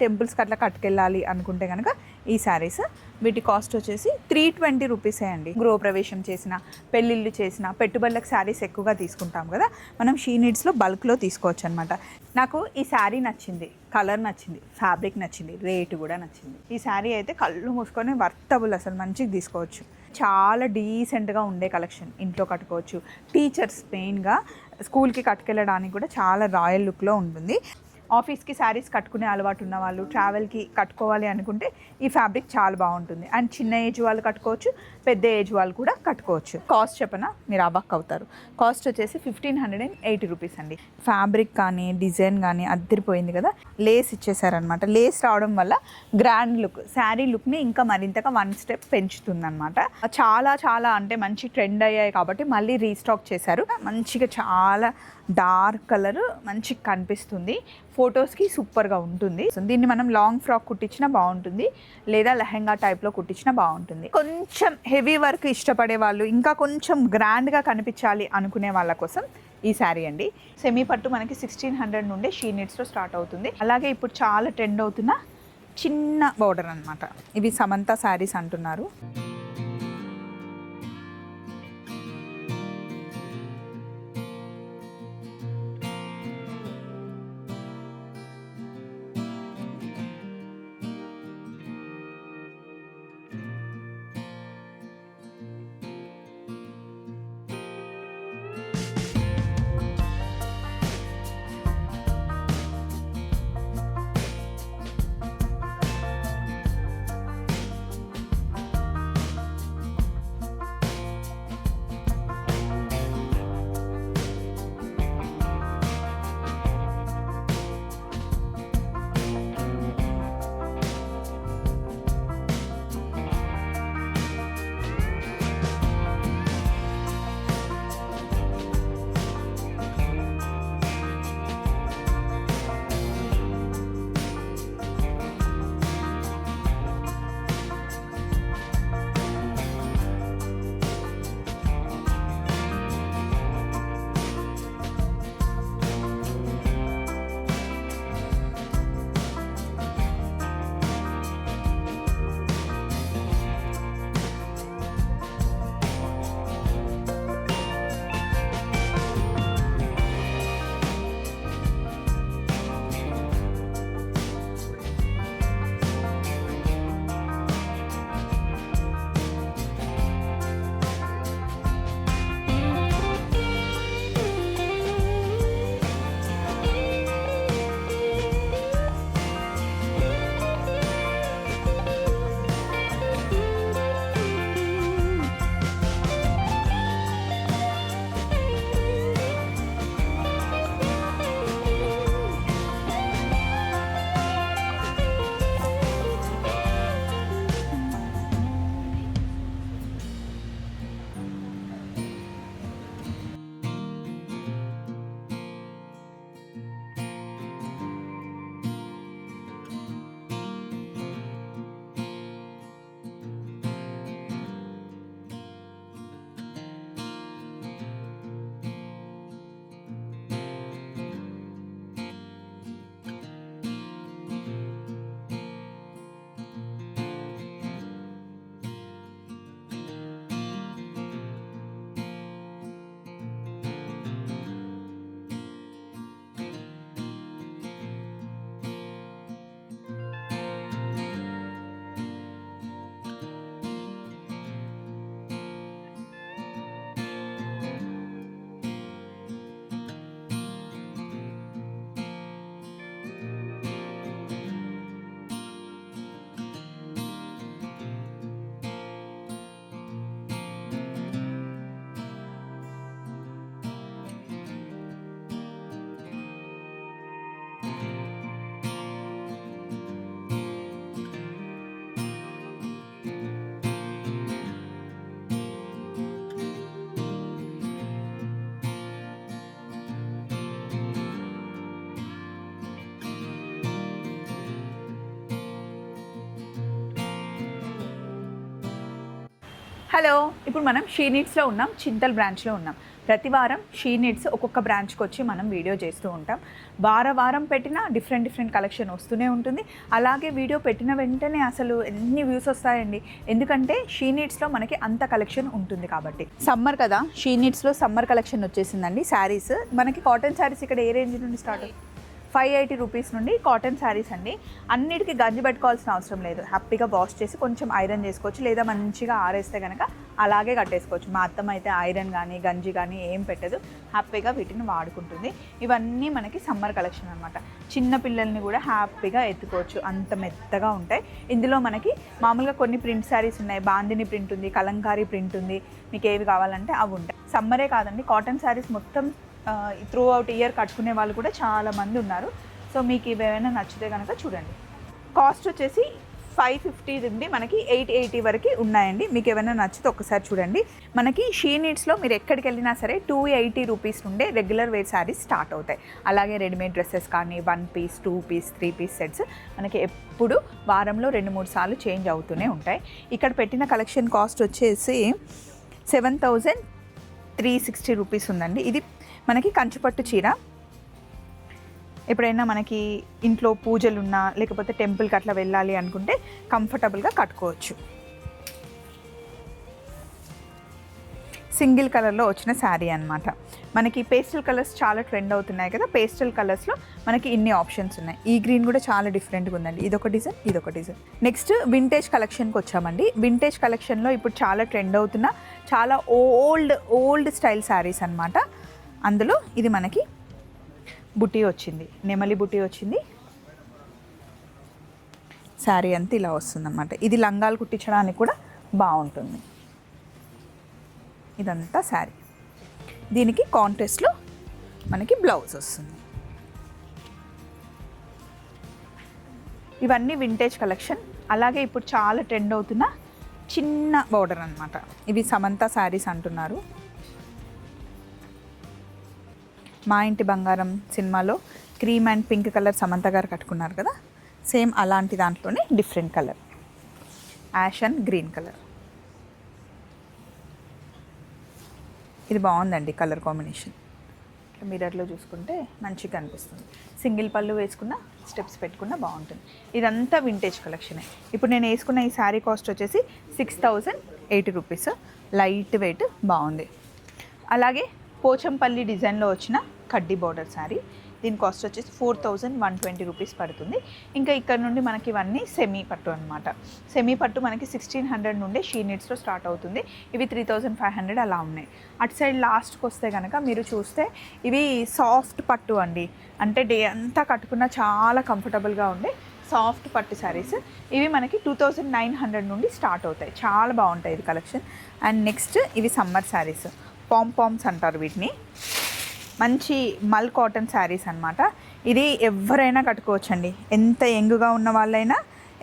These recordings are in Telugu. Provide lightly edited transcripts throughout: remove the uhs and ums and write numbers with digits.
టెంపుల్స్కి అట్లా కట్టుకెళ్ళాలి అనుకుంటే కనుక ఈ శారీస్. వీటి కాస్ట్ వచ్చేసి 320 రూపీసే అండి. గృహప్రవేశం చేసిన, పెళ్ళిళ్ళు చేసిన, పెట్టుబడులకు శారీస్ ఎక్కువగా తీసుకుంటాం కదా, మనం షీ నీడ్స్లో బల్క్లో తీసుకోవచ్చు అనమాట. నాకు ఈ శారీ నచ్చింది, కలర్ నచ్చింది, ఫ్యాబ్రిక్ నచ్చింది, రేటు కూడా నచ్చింది. ఈ శారీ అయితే కళ్ళు మూసుకొని వర్తబుల్, అసలు మంచిగా తీసుకోవచ్చు. చాలా డీసెంట్గా ఉండే కలెక్షన్, ఇంట్లో కట్టుకోవచ్చు. టీచర్స్ మెయిన్గా స్కూల్కి కట్టుకెళ్ళడానికి కూడా చాలా రాయల్ లుక్లో ఉంటుంది. ఆఫీస్కి శారీస్ కట్టుకునే అలవాటు ఉన్న వాళ్ళు, ట్రావెల్కి కట్టుకోవాలి అనుకుంటే ఈ ఫ్యాబ్రిక్ చాలా బాగుంటుంది. అండ్ చిన్న ఏజ్ వాళ్ళు కట్టుకోవచ్చు, పెద్ద ఏజ్ వాళ్ళు కూడా కట్టుకోవచ్చు. కాస్ట్ చెప్పనా మీరు అబాక్ అవుతారు. కాస్ట్ వచ్చేసి 1580 రూపీస్ అండి. ఫ్యాబ్రిక్ కానీ డిజైన్ కానీ అద్దరిపోయింది కదా. లేస్ ఇచ్చేసారనమాట. లేస్ రావడం వల్ల గ్రాండ్ లుక్, శారీ లుక్ని ఇంకా మరింతగా 1 స్టెప్ పెంచుతుంది అనమాట. చాలా చాలా అంటే మంచి ట్రెండ్ అయ్యాయి కాబట్టి మళ్ళీ రీస్టాక్ చేశారు. మంచిగా చాలా డార్క్ కలర్ మంచిగా కనిపిస్తుంది, ఫొటోస్కి సూపర్గా ఉంటుంది. దీన్ని మనం లాంగ్ ఫ్రాక్ కుట్టించినా బాగుంటుంది, లేదా లెహెంగా టైప్లో కుట్టించినా బాగుంటుంది. కొంచెం హెవీ వర్క్ ఇష్టపడే వాళ్ళు, ఇంకా కొంచెం గ్రాండ్గా కనిపించాలి అనుకునే వాళ్ళ కోసం ఈ శారీ అండి. సెమీ పట్టు మనకి 1600 నుండి షీ నీడ్స్లో స్టార్ట్ అవుతుంది. అలాగే ఇప్పుడు చాలా ట్రెండ్ అవుతున్న చిన్న బోర్డర్ అనమాట. ఇవి సమంత శారీస్ అంటున్నారు. హలో, ఇప్పుడు మనం షీ నీడ్స్లో ఉన్నాం, చింతల్ బ్రాంచ్లో ఉన్నాం. ప్రతి వారం షీ నీడ్స్ ఒక్కొక్క బ్రాంచ్కి వచ్చి మనం వీడియో చేస్తూ ఉంటాం. వారం పెట్టినా డిఫరెంట్ కలెక్షన్ వస్తూనే ఉంటుంది. అలాగే వీడియో పెట్టిన వెంటనే అసలు ఎన్ని వ్యూస్ వస్తాయండి, ఎందుకంటే షీ నీడ్స్లో మనకి అంత కలెక్షన్ ఉంటుంది కాబట్టి. సమ్మర్ కదా, షీ నీడ్స్లో సమ్మర్ కలెక్షన్ వచ్చేసిందండి. శారీస్ మనకి కాటన్ శారీస్ ఇక్కడ ఏ రేంజ్ నుండి స్టార్ట్ అవుతుంది? 580 రూపీస్ నుండి కాటన్ శారీస్ అండి. అన్నిటికీ గంజి పెట్టుకోవాల్సిన అవసరం లేదు. హ్యాపీగా వాష్ చేసి కొంచెం ఐరన్ చేసుకోవచ్చు, లేదా మంచిగా ఆరేస్తే కనుక అలాగే కట్టేసుకోవచ్చు. మా అత్తమ్మ అయితే ఐరన్ కానీ గంజి కానీ ఏం పెట్టదు, హ్యాపీగా వీటిని వాడుకుంటుంది. ఇవన్నీ మనకి సమ్మర్ కలెక్షన్ అనమాట. చిన్న పిల్లల్ని కూడా హ్యాపీగా ఎత్తుకోవచ్చు, అంత మెత్తగా ఉంటాయి. ఇందులో మనకి మామూలుగా కొన్ని ప్రింట్ శారీస్ ఉన్నాయి, బాందిని ప్రింట్ ఉంది, కలంకారీ ప్రింట్ ఉంది. మీకు ఏవి కావాలంటే అవి ఉంటాయి. సమ్మరే కాదండి, కాటన్ శారీస్ మొత్తం త్రూ అవుట్ ఇయర్ కట్టుకునే వాళ్ళు కూడా చాలామంది ఉన్నారు. సో మీకు ఇవేమైనా నచ్చితే కనుక చూడండి. కాస్ట్ వచ్చేసి 550 నుండి మనకి 880 వరకు ఉన్నాయండి. మీకు ఏమైనా నచ్చితే ఒక్కసారి చూడండి. మనకి షీ నీడ్స్లో మీరు ఎక్కడికి వెళ్ళినా సరే 280 రూపీస్ నుండే రెగ్యులర్ వేర్ శారీస్ స్టార్ట్ అవుతాయి. అలాగే రెడీమేడ్ డ్రెస్సెస్ కానీ 1 పీస్ 2 పీస్ 3 పీస్ సెట్స్ మనకి ఎప్పుడు వారంలో 2-3 సార్లు చేంజ్ అవుతూనే ఉంటాయి. ఇక్కడ పెట్టిన కలెక్షన్ కాస్ట్ వచ్చేసి 7360 రూపీస్ ఉందండి. ఇది మనకి కంచుపట్టు చీర. ఎప్పుడైనా మనకి ఇంట్లో పూజలున్నా లేకపోతే టెంపుల్కి అట్లా వెళ్ళాలి అనుకుంటే కంఫర్టబుల్గా కట్టుకోవచ్చు. సింగిల్ కలర్లో వచ్చిన శారీ అనమాట. మనకి పేస్టల్ కలర్స్ చాలా ట్రెండ్ అవుతున్నాయి కదా, పేస్టల్ కలర్స్లో మనకి ఇన్ని ఆప్షన్స్ ఉన్నాయి. ఈ గ్రీన్ కూడా చాలా డిఫరెంట్గా ఉందండి. ఇదొక డిజైన్. నెక్స్ట్ వింటేజ్ కలెక్షన్కి వచ్చామండి. వింటేజ్ కలెక్షన్లో ఇప్పుడు చాలా ట్రెండ్ అవుతున్న చాలా ఓల్డ్ స్టైల్ శారీస్ అనమాట. అందులో ఇది మనకి బుటీ వచ్చింది, నెమలి బుటీ వచ్చింది. శారీ అంతా ఇలా వస్తుందన్నమాట. ఇది లంగాలు కుట్టించడానికి కూడా బాగుంటుంది. ఇదంతా శారీ. దీనికి కాంట్రాస్ట్లో మనకి బ్లౌజ్ వస్తుంది. ఇవన్నీ వింటేజ్ కలెక్షన్. అలాగే ఇప్పుడు చాలా ట్రెండ్ అవుతున్న చిన్న బోర్డర్ అనమాట. ఇవి సమంత శారీస్ అంటున్నారు. మా ఇంటి బంగారం సినిమాలో cream and pink colour Samantha garu కట్టుకున్నారు కదా, సేమ్ అలాంటి దాంట్లోనే different colour, ash and green colour. ఇది బాగుందండి కలర్ కాంబినేషన్. మిర్రర్లో చూసుకుంటే మంచిగా అనిపిస్తుంది. సింగిల్ పళ్ళు వేసుకున్న, స్టెప్స్ పెట్టుకున్న బాగుంటుంది. ఇదంతా వింటేజ్ కలెక్షనే. ఇప్పుడు నేను వేసుకున్న ఈ శారీ కాస్ట్ వచ్చేసి 6080 రూపీస్. లైట్ వెయిట్ బాగుంది. అలాగే పోచంపల్లి డిజైన్లో వచ్చిన కడ్డీ బోర్డర్ శారీ. దీని కాస్ట్ వచ్చేసి 4120 రూపీస్ పడుతుంది. ఇంకా ఇక్కడ నుండి మనకి ఇవన్నీ సెమీ పట్టు అనమాట. సెమీ పట్టు మనకి 1600 నుండి షీ నీడ్స్లో స్టార్ట్ అవుతుంది. ఇవి 3500 అలా ఉన్నాయి. అటు సైడ్ లాస్ట్కి వస్తే కనుక మీరు చూస్తే ఇవి సాఫ్ట్ పట్టు అండి. అంటే డే అంతా కట్టుకున్న చాలా కంఫర్టబుల్గా ఉండే సాఫ్ట్ పట్టు శారీస్. ఇవి మనకి 2900 నుండి స్టార్ట్ అవుతాయి. చాలా బాగుంటాయి ఇది కలెక్షన్. అండ్ నెక్స్ట్ ఇవి సమ్మర్ శారీస్, పామ్స్ అంటారు వీటిని. మంచి మల్ కాటన్ శారీస్ అనమాట. ఇది ఎవరైనా కట్టుకోవచ్చండి. ఎంత యంగ్గా ఉన్న వాళ్ళైనా,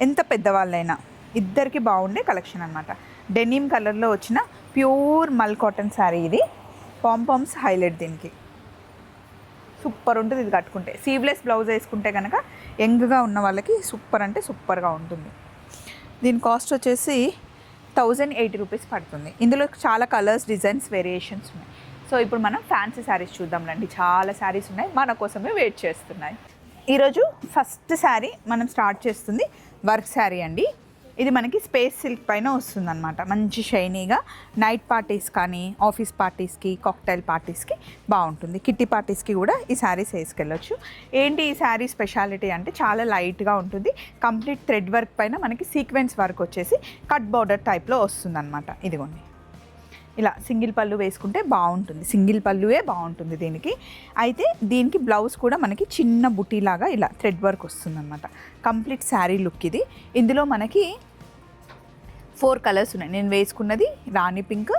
ఎంత పెద్దవాళ్ళైనా, ఇద్దరికి బాగుండే కలెక్షన్ అనమాట. డెనిమ్ కలర్లో వచ్చిన ప్యూర్ మల్ కాటన్ శారీ. ఇది పామ్స్ హైలైట్. దీనికి సూపర్ ఉంటుంది ఇది కట్టుకుంటే. సీవ్లెస్ బ్లౌజ్ వేసుకుంటే కనుక యంగ్గా ఉన్న వాళ్ళకి సూపర్ అంటే సూపర్గా ఉంటుంది. దీని కాస్ట్ వచ్చేసి 1080 రూపీస్ పడుతుంది. ఇందులో చాలా కలర్స్, డిజైన్స్, వేరియేషన్స్ ఉన్నాయి. సో ఇప్పుడు మనం ఫ్యాన్సీ శారీస్ చూద్దాంలండి. చాలా శారీస్ ఉన్నాయి, మన కోసమే వెయిట్ చేస్తున్నాయి. ఈరోజు ఫస్ట్ శారీ మనం స్టార్ట్ చేస్తుంది వర్క్ శారీ అండి. ఇది మనకి స్పేస్ సిల్క్ పైన వస్తుంది అనమాట. మంచి షైనీగా నైట్ పార్టీస్ కానీ, ఆఫీస్ పార్టీస్కి, కాక్టైల్ పార్టీస్కి బాగుంటుంది. కిట్టి పార్టీస్కి కూడా ఈ శారీస్ వేసుకెళ్ళొచ్చు. ఏంటి ఈ శారీ స్పెషాలిటీ అంటే చాలా లైట్గా ఉంటుంది. కంప్లీట్ థ్రెడ్ వర్క్ పైన మనకి సీక్వెన్స్ వర్క్ వచ్చేసి కట్ బార్డర్ టైప్లో వస్తుంది అనమాట. ఇదిగోండి, ఇలా సింగిల్ పళ్ళు వేసుకుంటే బాగుంటుంది. సింగిల్ పళ్ళువే బాగుంటుంది దీనికి. అయితే దీనికి బ్లౌజ్ కూడా మనకి చిన్న బుటీలాగా ఇలా థ్రెడ్ వర్క్ వస్తుంది అనమాట. కంప్లీట్ శారీ లుక్ ఇది. ఇందులో మనకి 4 కలర్స్ ఉన్నాయి. నేను వేసుకున్నది రాణి పింక్,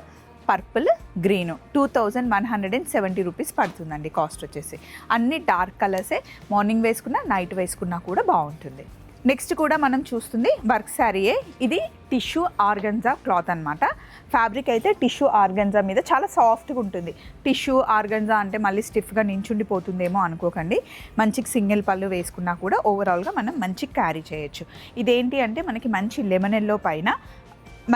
పర్పుల్, గ్రీను. 2170 రూపీస్ పడుతుందండి కాస్ట్ వచ్చేసి. అన్ని డార్క్ కలర్సే. మార్నింగ్ వేసుకున్నా, నైట్ వేసుకున్నా కూడా బాగుంటుంది. నెక్స్ట్ కూడా మనం చూస్తుంది వర్క్ శారీయే. ఇది టిష్యూ ఆర్గన్జా క్లాత్ అనమాట. ఫ్యాబ్రిక్ అయితే టిష్యూ ఆర్గన్జా మీద చాలా సాఫ్ట్గా ఉంటుంది. టిష్యూ ఆర్గన్జా అంటే మళ్ళీ స్టిఫ్గా నించుండిపోతుందేమో అనుకోకండి. మంచిగా సింగిల్ పళ్ళు వేసుకున్నా కూడా ఓవరాల్గా మనం మంచిగా క్యారీ చేయొచ్చు. ఇదేంటి అంటే మనకి మంచి లెమన్ ఎల్లో పైన,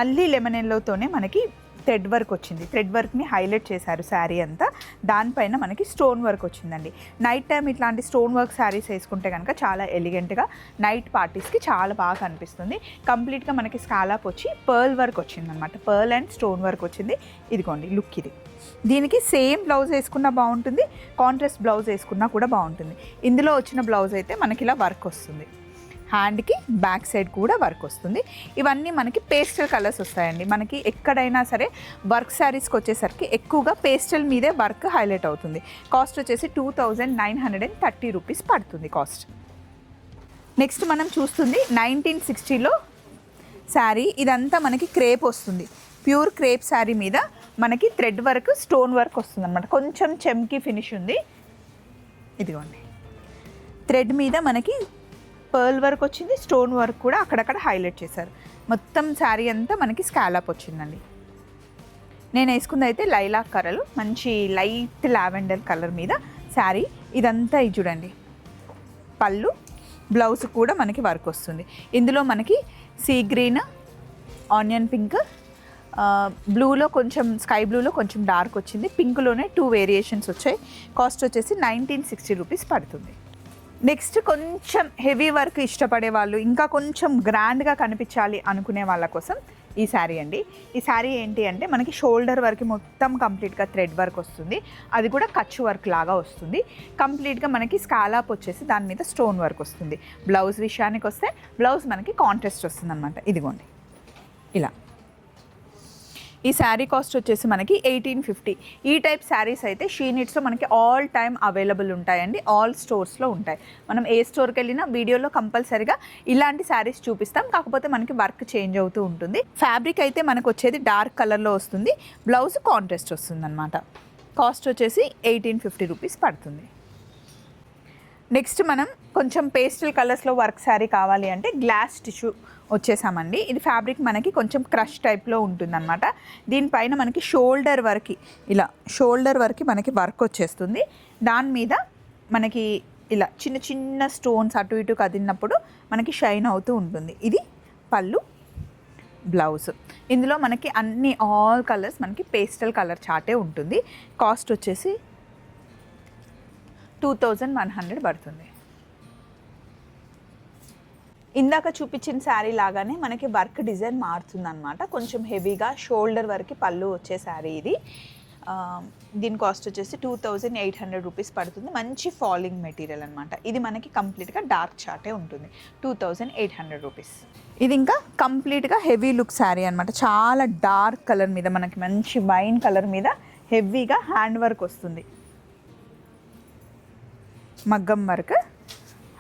మళ్ళీ లెమన్ ఎల్లోతోనే మనకి థ్రెడ్ వర్క్ వచ్చింది. థ్రెడ్ వర్క్ని హైలైట్ చేశారు శారీ అంతా. దానిపైన మనకి స్టోన్ వర్క్ వచ్చిందండి. నైట్ టైం ఇట్లాంటి స్టోన్ వర్క్ శారీస్ వేసుకుంటే కనుక చాలా ఎలిగెంట్గా నైట్ పార్టీస్కి చాలా బాగా కనిపిస్తుంది. కంప్లీట్గా మనకి స్కాలప్ వచ్చి పర్ల్ వర్క్ వచ్చిందనమాట. పర్ల్ అండ్ స్టోన్ వర్క్ వచ్చింది. ఇదిగోండి లుక్ ఇది. దీనికి సేమ్ బ్లౌజ్ వేసుకున్నా బాగుంటుంది, కాంట్రాస్ట్ బ్లౌజ్ వేసుకున్నా కూడా బాగుంటుంది. ఇందులో వచ్చిన బ్లౌజ్ అయితే మనకి ఇలా వర్క్ వస్తుంది. హ్యాండ్కి బ్యాక్ సైడ్ కూడా వర్క్ వస్తుంది. ఇవన్నీ మనకి పేస్టల్ కలర్స్ వస్తాయండి. మనకి ఎక్కడైనా సరే వర్క్ శారీస్కి వచ్చేసరికి ఎక్కువగా పేస్టల్ మీదే వర్క్ హైలైట్ అవుతుంది. కాస్ట్ వచ్చేసి 2930 రూపీస్ పడుతుంది కాస్ట్. నెక్స్ట్ మనం చూస్తుంది 1960లో శారీ. ఇదంతా మనకి క్రేప్ వస్తుంది. ప్యూర్ క్రేప్ శారీ మీద మనకి థ్రెడ్ వర్క్, స్టోన్ వర్క్ వస్తుంది అనమాట. కొంచెం చెమ్కి ఫినిష్ ఉంది. ఇదిగోండి, థ్రెడ్ మీద మనకి పర్ల్ వర్క్ వచ్చింది, స్టోన్ వర్క్ కూడా అక్కడక్కడ హైలైట్ చేశారు. మొత్తం శారీ అంతా మనకి స్కాలప్ వచ్చిందండి. నేను వేసుకుంది అయితే లైలాక్ కలర్, మంచి లైట్ లావెండర్ కలర్ మీద శారీ. ఇదంతా ఇది చూడండి, పళ్ళు, బ్లౌజ్ కూడా మనకి వర్క్ వస్తుంది. ఇందులో మనకి సీ గ్రీన్, ఆనియన్ పింక్, బ్లూలో కొంచెం స్కై బ్లూలో కొంచెం డార్క్ వచ్చింది, పింక్లోనే 2 వేరియేషన్స్ వచ్చాయి. కాస్ట్ వచ్చేసి 1960 రూపీస్ పడుతుంది. నెక్స్ట్ కొంచెం హెవీ వర్క్ ఇష్టపడే వాళ్ళు, ఇంకా కొంచెం గ్రాండ్గా కనిపించాలి అనుకునే వాళ్ళ కోసం ఈ శారీ అండి. ఈ శారీ ఏంటి అంటే మనకి షోల్డర్ వరకు మొత్తం కంప్లీట్గా థ్రెడ్ వర్క్ వస్తుంది. అది కూడా కచ్ వర్క్ లాగా వస్తుంది. కంప్లీట్గా మనకి స్కాలాప్ వచ్చేసి దాని మీద స్టోన్ వర్క్ వస్తుంది. బ్లౌజ్ విషయానికి వస్తే బ్లౌజ్ మనకి కాంట్రాస్ట్ వస్తుంది అనమాట. ఇదిగోండి ఇలా. ఈ శారీ కాస్ట్ వచ్చేసి మనకి 1850. ఈ టైప్ శారీస్ అయితే షీ నీడ్స్లో మనకి ఆల్ టైమ్ అవైలబుల్ ఉంటాయండి. ఆల్ స్టోర్స్లో ఉంటాయి. మనం ఏ స్టోర్కి వెళ్ళినా వీడియోలో కంపల్సరీగా ఇలాంటి శారీస్ చూపిస్తాం. కాకపోతే మనకి వర్క్ చేంజ్ అవుతూ ఉంటుంది. ఫ్యాబ్రిక్ అయితే మనకు వచ్చేది డార్క్ కలర్లో వస్తుంది. బ్లౌజ్ కాంట్రాస్ట్ వస్తుంది అనమాట. కాస్ట్ వచ్చేసి 1850 రూపీస్ పడుతుంది. నెక్స్ట్ మనం కొంచెం పేస్టల్ కలర్స్లో వర్క్ శారీ కావాలి అంటే గ్లాస్ టిష్యూ వచ్చేసామండి. ఇది ఫ్యాబ్రిక్ మనకి కొంచెం క్రష్ టైప్లో ఉంటుందన్నమాట. దీనిపైన మనకి షోల్డర్ వరకు ఇలా షోల్డర్ వరకు మనకి వర్క్ వచ్చేస్తుంది. దాని మీద మనకి ఇలా చిన్న చిన్న స్టోన్స్ అటు ఇటు కదిలినప్పుడు మనకి షైన్ అవుతూ ఉంటుంది. ఇది పళ్ళు, బ్లౌజ్. ఇందులో మనకి అన్ని ఆల్ కలర్స్ మనకి పేస్టల్ కలర్ చార్టే ఉంటుంది. కాస్ట్ వచ్చేసి 2100 పడుతుంది. ఇందాక చూపించిన శారీ లాగానే మనకి వర్క్ డిజైన్ మారుతుంది అనమాట. కొంచెం హెవీగా షోల్డర్ వరకు పళ్ళు వచ్చే శారీ ఇది. దీని కాస్ట్ వచ్చేసి 2800 రూపీస్ పడుతుంది. మంచి ఫాలింగ్ మెటీరియల్ అనమాట. ఇది మనకి కంప్లీట్గా డార్క్ చార్టే ఉంటుంది. 2800 రూపీస్. ఇది ఇంకా కంప్లీట్గా హెవీ లుక్ శారీ అనమాట. చాలా డార్క్ కలర్ మీద మనకి మంచి వైన్ కలర్ మీద హెవీగా హ్యాండ్ వర్క్ వస్తుంది. మగ్గం వర్క్,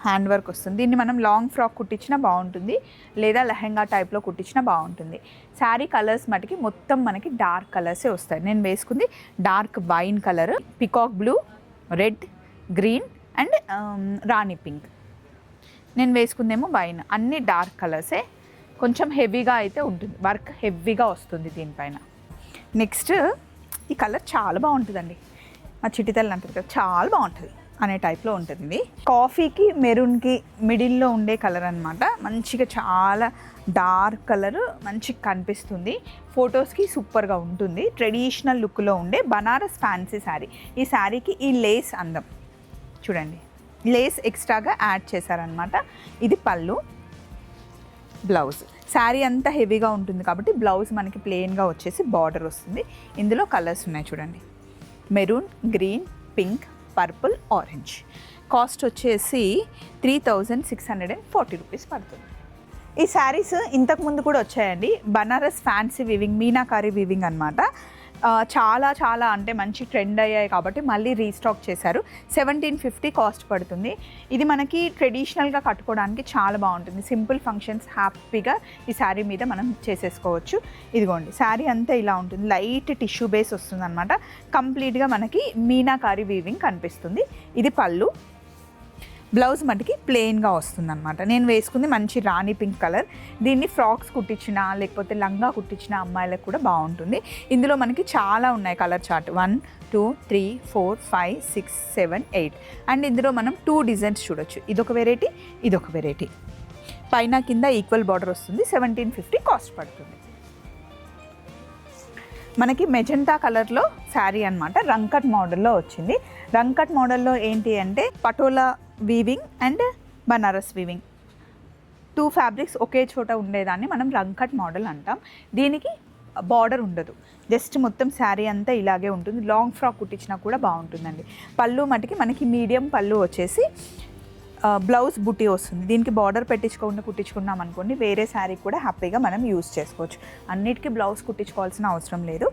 హ్యాండ్ వర్క్ వస్తుంది. దీన్ని మనం లాంగ్ ఫ్రాక్ కుట్టించినా బాగుంటుంది, లేదా లెహెంగా టైప్లో కుట్టించినా బాగుంటుంది. శారీ కలర్స్ మటుకి మొత్తం మనకి డార్క్ కలర్సే వస్తాయి. నేను వేసుకుంది dark wine colour, peacock blue, red, green and Rani pink. నేను వేసుకుందేమో వైన్. అన్ని డార్క్ కలర్సే. కొంచెం హెవీగా అయితే ఉంటుంది, వర్క్ హెవీగా వస్తుంది దీనిపైన. నెక్స్ట్ ఈ కలర్ చాలా బాగుంటుందండి. మా చిట్టితల్లి అంటుంది కదా, చాలా బాగుంటుంది అనే టైప్లో ఉంటుంది. ఇది కాఫీకి మెరూన్కి మిడిల్లో ఉండే కలర్ అనమాట. మంచిగా చాలా డార్క్ కలర్ మంచిగా కనిపిస్తుంది. ఫొటోస్కి సూపర్గా ఉంటుంది. ట్రెడిషనల్ లుక్లో ఉండే బనారస్ ఫ్యాన్సీ శారీ. ఈ శారీకి ఈ లేస్ అందం చూడండి, లేస్ ఎక్స్ట్రాగా యాడ్ చేశారనమాట. ఇది పళ్ళు, బ్లౌజ్. శారీ అంతా హెవీగా ఉంటుంది కాబట్టి బ్లౌజ్ మనకి ప్లెయిన్గా వచ్చేసి బార్డర్ వస్తుంది. ఇందులో కలర్స్ ఉన్నాయి చూడండి, maroon, green, pink, purple, orange. Cost వచ్చేసి 3640 రూపీస్ పడుతుంది. ఈ శారీస్ ఇంతకుముందు కూడా వచ్చాయండి. Banaras fancy weaving, meenakari weaving అనమాట. చాలా చాలా అంటే మంచి ట్రెండ్ అయ్యాయి కాబట్టి మళ్ళీ రీస్టాక్ చేశారు. 1750 కాస్ట్ పడుతుంది. ఇది మనకి ట్రెడిషనల్గా కట్టుకోవడానికి చాలా బాగుంటుంది. సింపుల్ ఫంక్షన్స్ హ్యాపీగా ఈ శారీ మీద మనం చేసేసుకోవచ్చు. ఇదిగోండి, శారీ అంతా ఇలా ఉంటుంది. లైట్ టిష్యూ బేస్ వస్తుంది అనమాట. కంప్లీట్గా మనకి మీనాకారి వీవింగ్ కనిపిస్తుంది. ఇది పళ్ళు, బ్లౌజ్ మటుకి ప్లెయిన్గా వస్తుందన్నమాట. నేను వేసుకుంది మంచి రాణి పింక్ కలర్. దీన్ని ఫ్రాక్స్ కుట్టించినా లేకపోతే లంగా కుట్టించిన అమ్మాయిలకు కూడా బాగుంటుంది. ఇందులో మనకి చాలా ఉన్నాయి కలర్ చార్ట్. 1 2 3 4 5 6 7 8 అండ్ ఇందులో మనం 2 డిజైన్స్ చూడొచ్చు. ఇదొక వెరైటీ, ఇదొక వెరైటీ. పైన కింద ఈక్వల్ బార్డర్ వస్తుంది. 1750 కాస్ట్ పడుతుంది. మనకి మెజెంటా కలర్లో శారీ అనమాట. రంకట్ మోడల్లో వచ్చింది. రంకట్ మోడల్లో ఏంటి అంటే Patola weaving and Banaras weaving 2 fabrics ఒకే చోట ఉండేదాన్ని మనం రంకట్ మోడల్ అంటాం. దీనికి బార్డర్ ఉండదు, జస్ట్ మొత్తం శారీ అంతా ఇలాగే ఉంటుంది. లాంగ్ ఫ్రాక్ కుట్టించినా కూడా బాగుంటుందండి. పళ్ళు మటుకి మనకి మీడియం పళ్ళు వచ్చేసి బ్లౌజ్ బుటీ వస్తుంది. దీనికి బార్డర్ పెట్టించుకోకుండా కుట్టించుకున్నాం అనుకోండి, వేరే శారీ కూడా హ్యాపీగా మనం యూస్ చేసుకోవచ్చు. అన్నిటికీ బ్లౌజ్ కుట్టించుకోవాల్సిన అవసరం లేదు.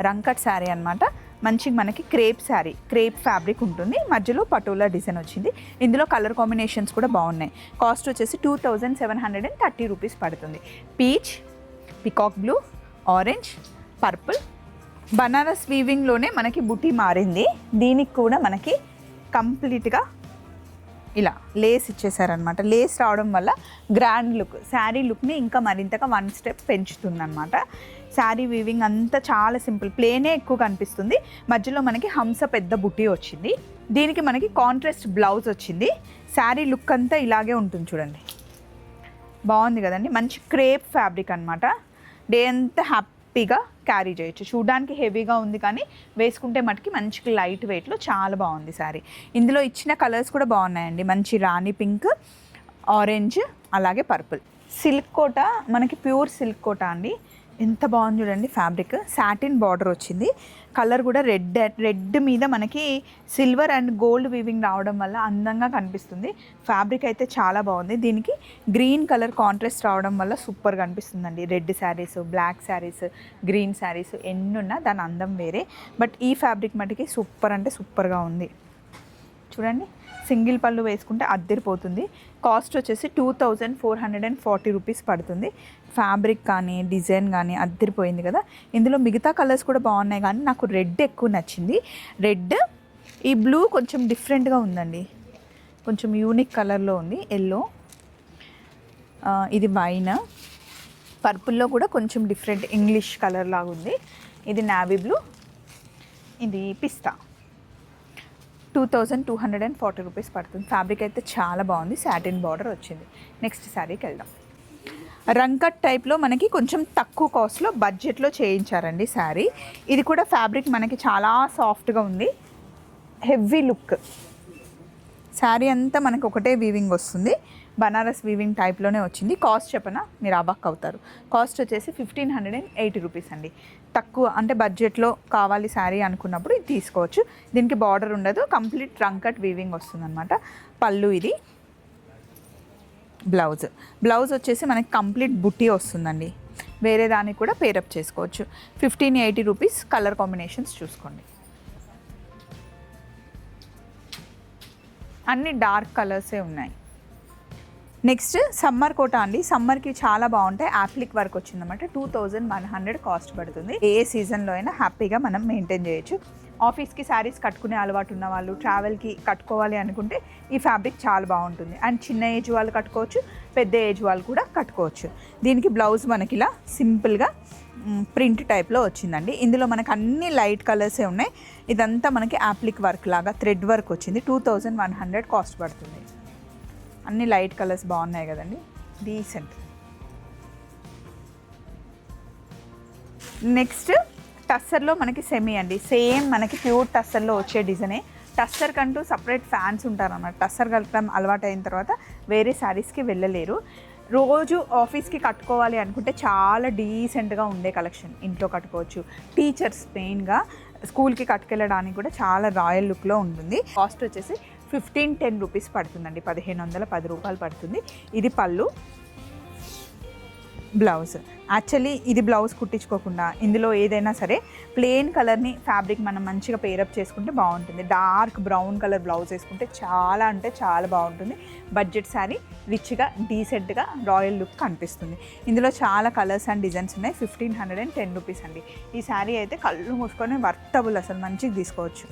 రంకట్ శారీ అనమాట. మంచిగా మనకి క్రేప్ శారీ, క్రేప్ ఫ్యాబ్రిక్ ఉంటుంది. మధ్యలో పటోలా డిజైన్ వచ్చింది. ఇందులో కలర్ కాంబినేషన్స్ కూడా బాగున్నాయి. కాస్ట్ వచ్చేసి 2730 రూపీస్ పడుతుంది. Peach, peacock blue, orange, purple, Banaras వీవింగ్లోనే మనకి బుటీ మారింది. దీనికి కూడా మనకి కంప్లీట్గా ఇలా లేస్ ఇచ్చేసారనమాట. లేస్ రావడం వల్ల గ్రాండ్ లుక్, శారీ లుక్ని ఇంకా మరింతగా 1 స్టెప్ పెంచుతుంది అనమాట. శారీ వీవింగ్ అంతా చాలా సింపుల్, ప్లేనే ఎక్కువ కనిపిస్తుంది. మధ్యలో మనకి హంస పెద్ద బుటీ వచ్చింది. దీనికి మనకి కాంట్రాస్ట్ బ్లౌజ్ వచ్చింది. శారీ లుక్ అంతా ఇలాగే ఉంటుంది చూడండి, బాగుంది కదండి. మంచి క్రేప్ ఫ్యాబ్రిక్ అనమాట. డే అంతా హ్యాపీగా క్యారీ చేయొచ్చు. చూడడానికి హెవీగా ఉంది కానీ వేసుకుంటే మటుకి మంచి లైట్ వెయిట్లో చాలా బాగుంది శారీ. ఇందులో ఇచ్చిన కలర్స్ కూడా బాగున్నాయండి. మంచి రాణి పింక్, ఆరెంజ్, అలాగే పర్పుల్. సిల్క్ కోట మనకి ప్యూర్ సిల్క్ కోట అండి. ఎంత బాగుంది చూడండి ఫ్యాబ్రిక్. సాటిన్ బార్డర్ వచ్చింది. కలర్ కూడా రెడ్ మీద మనకి సిల్వర్ అండ్ గోల్డ్ వీవింగ్ రావడం వల్ల అందంగా కనిపిస్తుంది. ఫ్యాబ్రిక్ అయితే చాలా బాగుంది. దీనికి గ్రీన్ కలర్ కాంట్రాస్ట్ రావడం వల్ల సూపర్ కనిపిస్తుందండి. Red saris, black saris, green saris ఎన్నున్నా దాని అందం వేరే. బట్ ఈ ఫ్యాబ్రిక్ మటుకి సూపర్ అంటే సూపర్గా ఉంది చూడండి. సింగిల్ పళ్ళు వేసుకుంటే అద్దరిపోతుంది. కాస్ట్ వచ్చేసి 2440 రూపీస్ పడుతుంది. ఫ్యాబ్రిక్ కానీ డిజైన్ కానీ అద్దరిపోయింది కదా. ఇందులో మిగతా కలర్స్ కూడా బాగున్నాయి కానీ నాకు రెడ్ ఎక్కువ నచ్చింది. రెడ్, ఈ బ్లూ కొంచెం డిఫరెంట్గా ఉందండి, కొంచెం యూనిక్ కలర్లో ఉంది. ఎల్లో, ఇది వైన్, పర్పుల్లో కూడా కొంచెం డిఫరెంట్ ఇంగ్లీష్ కలర్ లాగా ఉంది. ఇది నావీ బ్లూ, ఇది పిస్తా. 2240 రూపీస్ పడుతుంది. ఫ్యాబ్రిక్ అయితే చాలా బాగుంది. సాటిన్ బార్డర్ వచ్చింది. నెక్స్ట్ శారీకి వెళ్దాం. రంకట్ టైప్లో మనకి కొంచెం తక్కువ కాస్ట్లో బడ్జెట్లో చేయించారండి శారీ. ఇది కూడా ఫ్యాబ్రిక్ మనకి చాలా సాఫ్ట్గా ఉంది, హెవీ లుక్. శారీ అంతా మనకు ఒకటే వీవింగ్ వస్తుంది. బనారస్ వీవింగ్ టైప్లోనే వచ్చింది. కాస్ట్ చెప్పనా మీరు అవాక్ అవుతారు. కాస్ట్ వచ్చేసి 1580 రూపీస్ అండి. తక్కువ అంటే బడ్జెట్లో కావాలి శారీ అనుకున్నప్పుడు ఇది తీసుకోవచ్చు. దీనికి బార్డర్ ఉండదు, కంప్లీట్ రంకట్ వీవింగ్ వస్తుంది అనమాట. పళ్ళు, ఇది బ్లౌజ్ వచ్చేసి మనకి కంప్లీట్ బుట్టి వస్తుందండి. వేరే దానికి కూడా పేరప్ చేసుకోవచ్చు. 1580 రూపీస్. కలర్ కాంబినేషన్స్ చూసుకోండి, అన్ని డార్క్ కలర్సే ఉన్నాయి. నెక్స్ట్ సమ్మర్ కోట అండి. సమ్మర్కి చాలా బాగుంటాయి. యాప్లిక్ వర్క్ వచ్చిందన్నమాట. 2100 కాస్ట్ పడుతుంది. ఏ సీజన్లో అయినా హ్యాపీగా మనం మెయింటైన్ చేయొచ్చు. ఆఫీస్కి శారీస్ కట్టుకునే అలవాటు ఉన్న వాళ్ళు, ట్రావెల్కి కట్టుకోవాలి అనుకుంటే ఈ ఫ్యాబ్రిక్ చాలా బాగుంటుంది. అండ్ చిన్న ఏజ్ వాళ్ళు కట్టుకోవచ్చు, పెద్ద ఏజ్ వాళ్ళు కూడా కట్టుకోవచ్చు. దీనికి బ్లౌజ్ మనకి ఇలా సింపుల్గా ప్రింట్ టైప్లో వచ్చిందండి. ఇందులో మనకు అన్ని లైట్ కలర్సే ఉన్నాయి. ఇదంతా మనకి యాప్లిక్ వర్క్ లాగా థ్రెడ్ వర్క్ వచ్చింది. 2100 కాస్ట్ పడుతుంది. అన్ని లైట్ కలర్స్ బాగున్నాయి కదండి, డీసెంట్. నెక్స్ట్ టస్సర్లో మనకి సెమీ అండి. సేమ్ మనకి ప్యూర్ టస్సర్లో వచ్చే డిజైనే. టస్సర్ కంటూ సపరేట్ ఫ్యాన్స్ ఉంటారన్నమాట. టస్సర్ కలపడం అలవాటు అయిన తర్వాత వేరే శారీస్కి వెళ్ళలేరు. రోజు ఆఫీస్కి కట్టుకోవాలి అనుకుంటే చాలా డీసెంట్గా ఉండే కలెక్షన్. ఇంట్లో కట్టుకోవచ్చు. టీచర్స్ మెయిన్గా స్కూల్కి కట్టుకెళ్ళడానికి కూడా చాలా రాయల్ లుక్లో ఉంటుంది. కాస్ట్ వచ్చేసి 1510 రూపీస్ పడుతుందండి. 1510 రూపాయలు పడుతుంది. ఇది పళ్ళు, బ్లౌజ్. యాక్చువల్లీ ఇది బ్లౌజ్ కుట్టించుకోకుండా ఇందులో ఏదైనా సరే ప్లెయిన్ కలర్ని ఫ్యాబ్రిక్ మనం మంచిగా పేరప్ చేసుకుంటే బాగుంటుంది. డార్క్ బ్రౌన్ కలర్ బ్లౌజ్ వేసుకుంటే చాలా అంటే చాలా బాగుంటుంది. బడ్జెట్ శారీ, రిచ్గా డీసెంట్గా రాయల్ లుక్ కనిపిస్తుంది. ఇందులో చాలా కలర్స్ అండ్ డిజైన్స్ ఉన్నాయి. 1510 రూపీస్ అండి. ఈ శారీ అయితే కళ్ళు మూసుకొని వర్తబుల్, అసలు మంచిగా తీసుకోవచ్చు.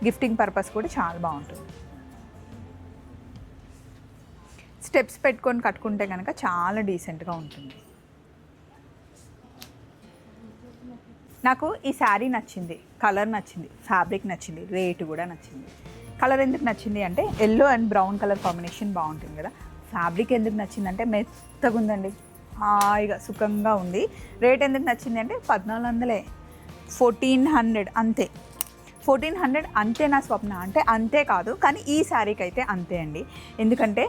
గిఫ్టింగ్ పర్పస్ కూడా చాలా బాగుంటుంది. స్టెప్స్ పెట్టుకొని కట్టుకుంటే కనుక చాలా డీసెంట్గా ఉంటుంది. నాకు ఈ శారీ నచ్చింది, కలర్ నచ్చింది, ఫ్యాబ్రిక్ నచ్చింది, రేటు కూడా నచ్చింది. కలర్ ఎందుకు నచ్చింది అంటే yellow and brown colour combination బాగుంటుంది కదా. ఫ్యాబ్రిక్ ఎందుకు నచ్చిందంటే మెత్తగా ఉందండి, హాయిగా సుఖంగా ఉంది. రేట్ ఎందుకు నచ్చింది అంటే 1400. 1400 అంతే. 1400 అంతే నా స్వప్న, అంటే అంతే కాదు కానీ ఈ శారీకి అయితే అంతే అండి. ఎందుకంటే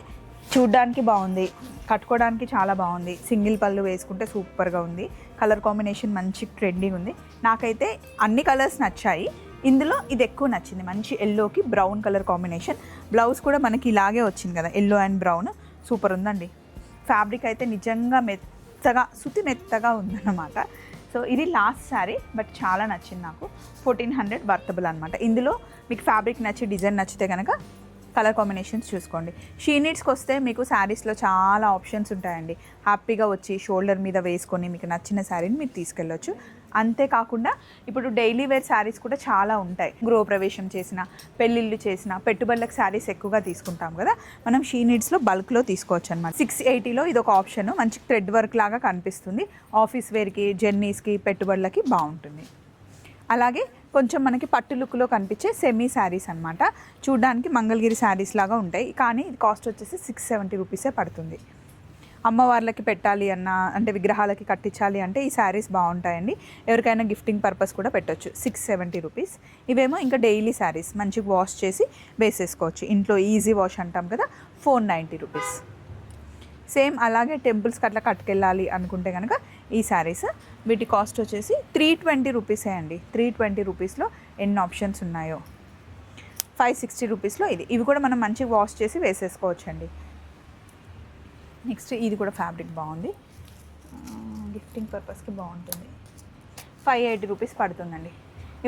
చూడ్డానికి బాగుంది, కట్టుకోవడానికి చాలా బాగుంది, సింగిల్ పళ్ళు వేసుకుంటే సూపర్గా ఉంది, కలర్ కాంబినేషన్ మంచి ట్రెండింగ్ ఉంది. నాకైతే అన్ని కలర్స్ నచ్చాయి, ఇందులో ఇది ఎక్కువ నచ్చింది. మంచి ఎల్లోకి బ్రౌన్ కలర్ కాంబినేషన్. బ్లౌజ్ కూడా మనకి ఇలాగే వచ్చింది కదా, ఎల్లో అండ్ బ్రౌన్. సూపర్ ఉందండి. ఫ్యాబ్రిక్ అయితే నిజంగా మెత్తగా, సుతి మెత్తగా ఉందన్నమాట. సో ఇది లాస్ట్ శారీ, బట్ చాలా నచ్చింది నాకు. 1400 వర్తబుల్ అనమాట. ఇందులో మీకు ఫ్యాబ్రిక్ నచ్చి డిజైన్ నచ్చితే కనుక కలర్ కాంబినేషన్స్ చూసుకోండి. షీ నీడ్స్కి వస్తే మీకు శారీస్లో చాలా ఆప్షన్స్ ఉంటాయండి. హ్యాపీగా వచ్చి షోల్డర్ మీద వేసుకొని మీకు నచ్చిన శారీని మీరు తీసుకెళ్ళొచ్చు. అంతేకాకుండా ఇప్పుడు డైలీ వేర్ శారీస్ కూడా చాలా ఉంటాయి. గృహప్రవేశం చేసిన, పెళ్ళిళ్ళు చేసిన, పెట్టుబడులకు శారీస్ ఎక్కువగా తీసుకుంటాం కదా, మనం షీ నీడ్స్లో బల్క్లో తీసుకోవచ్చు అనమాట. 680లో ఇది ఒక ఆప్షన్. మంచి థ్రెడ్ వర్క్ లాగా కనిపిస్తుంది. ఆఫీస్ వేర్కి, జర్నీస్కి, పెట్టుబడులకి బాగుంటుంది. అలాగే కొంచెం మనకి పట్టు లుక్లో కనిపించే సెమీ శారీస్ అనమాట. చూడ్డానికి మంగళగిరి శారీస్ లాగా ఉంటాయి, కానీ ఇది కాస్ట్ వచ్చేసి 670 రూపీసే పడుతుంది. అమ్మవార్లకి పెట్టాలి అన్నా, అంటే విగ్రహాలకి కట్టించాలి అంటే ఈ శారీస్ బాగుంటాయండి. ఎవరికైనా గిఫ్టింగ్ పర్పస్ కూడా పెట్టొచ్చు. 670 రూపీస్. ఇవేమో ఇంకా డైలీ శారీస్, మంచిగా వాష్ చేసి వేసేసుకోవచ్చు. ఇంట్లో ఈజీ వాష్ అంటాం కదా, 490 రూపీస్. సేమ్ అలాగే టెంపుల్స్కి అట్లా కట్టుకెళ్ళాలి అనుకుంటే కనుక ఈ శారీస్, వీటి కాస్ట్ వచ్చేసి 320 రూపీసే అండి. 320 రూపీస్లో ఎన్ని ఆప్షన్స్ ఉన్నాయో. 560 రూపీస్లో ఇది. ఇవి కూడా మనం మంచిగా వాష్ చేసి వేసేసుకోవచ్చు అండి. నెక్స్ట్ ఇది కూడా ఫ్యాబ్రిక్ బాగుంది, గిఫ్టింగ్ పర్పస్కి బాగుంటుంది. 580 రూపీస్ పడుతుందండి.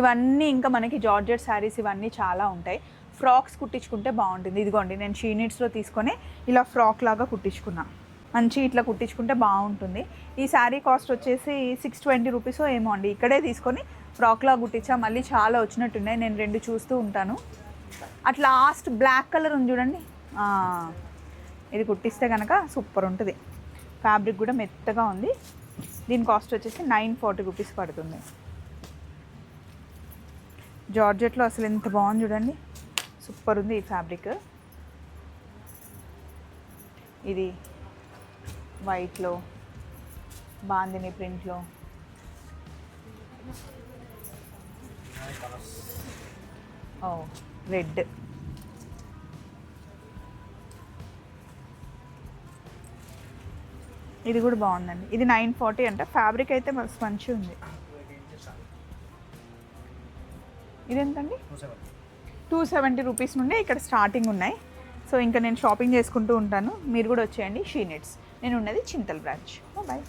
ఇవన్నీ ఇంకా మనకి జార్జెట్ శారీస్ ఇవన్నీ చాలా ఉంటాయి. ఫ్రాక్స్ కుట్టించుకుంటే బాగుంటుంది. ఇదిగోండి, నేను షీ నీడ్స్లో తీసుకొని ఇలా ఫ్రాక్ లాగా కుట్టించుకున్నా. మంచి ఇట్లా కుట్టించుకుంటే బాగుంటుంది. ఈ శారీ కాస్ట్ వచ్చేసి 620 రూపీస్ ఏమో అండి. ఇక్కడే తీసుకొని ఫ్రాక్లా కుట్టించా. మళ్ళీ చాలా వచ్చినట్టున్నాయి, నేను 2 చూస్తూ ఉంటాను. అట్ లాస్ట్ బ్లాక్ కలర్ ఉంది చూడండి, ఇది కుట్టిస్తే కనుక సూపర్ ఉంటుంది. ఫ్యాబ్రిక్ కూడా మెత్తగా ఉంది. దీని కాస్ట్ వచ్చేసి 940 రూపీస్ పడుతుంది. జార్జెట్లో అసలు ఎంత బాగుంది చూడండి, సూపర్ ఉంది ఈ ఫ్యాబ్రిక్. ఇది వైట్లో, బాందిని ప్రింట్లో, రెడ్. ఇది కూడా బాగుందండి. ఇది 940 అంట. ఫ్యాబ్రిక్ అయితే మంచిగా ఉంది. ఇదెంతండి? 270 రూపీస్ నుండి ఇక్కడ స్టార్టింగ్ ఉన్నాయి. సో ఇంకా నేను షాపింగ్ చేసుకుంటూ ఉంటాను, మీరు కూడా వచ్చేయండి షీ నీడ్స్. నేను ఉన్నది చింతల్ బ్రాంచ్. బాయ్.